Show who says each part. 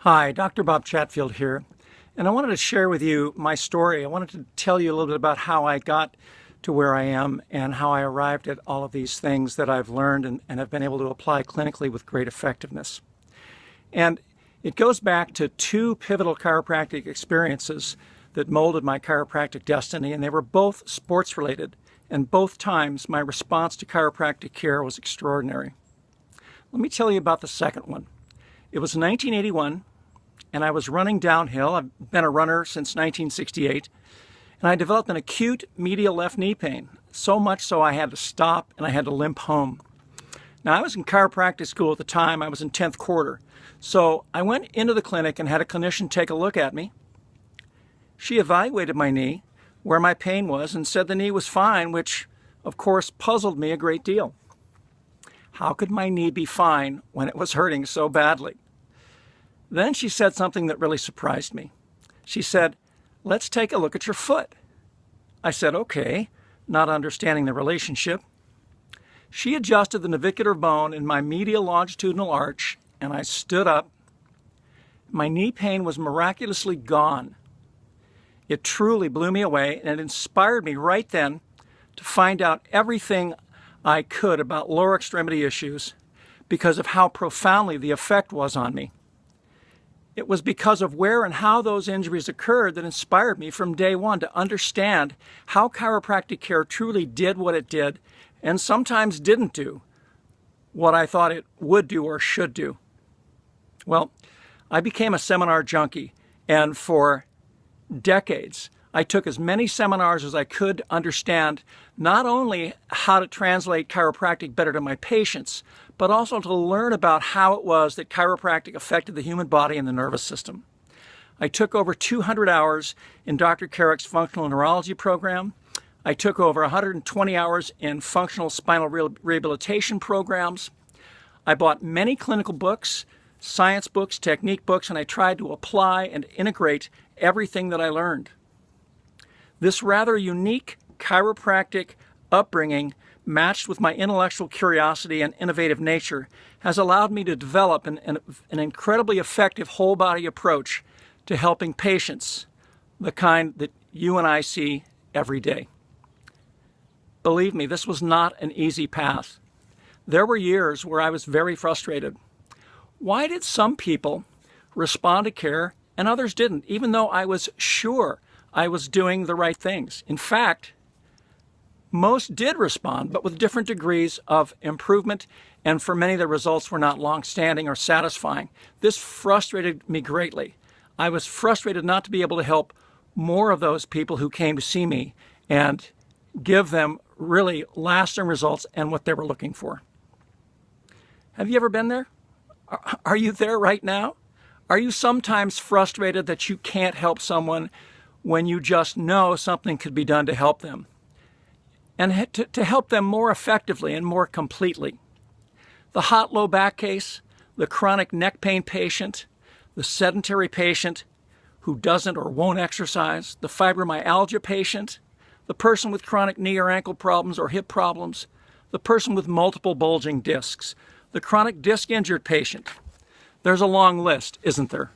Speaker 1: Hi, Dr. Bob Chatfield here, and I wanted to share with you my story. I wanted to tell you a little bit about how I got to where I am and how I arrived at all of these things that I've learned and have been able to apply clinically with great effectiveness. And it goes back to two pivotal chiropractic experiences that molded my chiropractic destiny, and they were both sports-related, and both times my response to chiropractic care was extraordinary. Let me tell you about the second one. It was 1981, and I was running downhill. I've been a runner since 1968, and I developed an acute medial left knee pain, so much so I had to stop and I had to limp home. Now, I was in chiropractic school at the time. I was in 10th quarter. So I went into the clinic and had a clinician take a look at me. She evaluated my knee, where my pain was, and said the knee was fine, which, of course, puzzled me a great deal. How could my knee be fine when it was hurting so badly? Then she said something that really surprised me. She said, "Let's take a look at your foot." I said, "Okay," not understanding the relationship. She adjusted the navicular bone in my medial longitudinal arch, and I stood up. My knee pain was miraculously gone. It truly blew me away, and it inspired me right then to find out everything I could about lower extremity issues because of how profoundly the effect was on me. It was because of where and how those injuries occurred that inspired me from day one to understand how chiropractic care truly did what it did and sometimes didn't do what I thought it would do or should do. Well, I became a seminar junkie, and for decades, I took as many seminars as I could to understand not only how to translate chiropractic better to my patients, but also to learn about how it was that chiropractic affected the human body and the nervous system. I took over 200 hours in Dr. Carrick's functional neurology program. I took over 120 hours in functional spinal rehabilitation programs. I bought many clinical books, science books, technique books, and I tried to apply and integrate everything that I learned. This rather unique chiropractic upbringing, matched with my intellectual curiosity and innovative nature, has allowed me to develop an incredibly effective whole-body approach to helping patients, the kind that you and I see every day. Believe me, this was not an easy path. There were years where I was very frustrated. Why did some people respond to care and others didn't, even though I was sure I was doing the right things? In fact, most did respond, but with different degrees of improvement, and for many the results were not long-standing or satisfying. This frustrated me greatly. I was frustrated not to be able to help more of those people who came to see me and give them really lasting results and what they were looking for. Have you ever been there? Are you there right now? Are you sometimes frustrated that you can't help someone when you just know something could be done to help them? And to help them more effectively and more completely. The hot low back case, the chronic neck pain patient, the sedentary patient who doesn't or won't exercise, the fibromyalgia patient, the person with chronic knee or ankle problems or hip problems, the person with multiple bulging discs, the chronic disc injured patient. There's a long list, isn't there?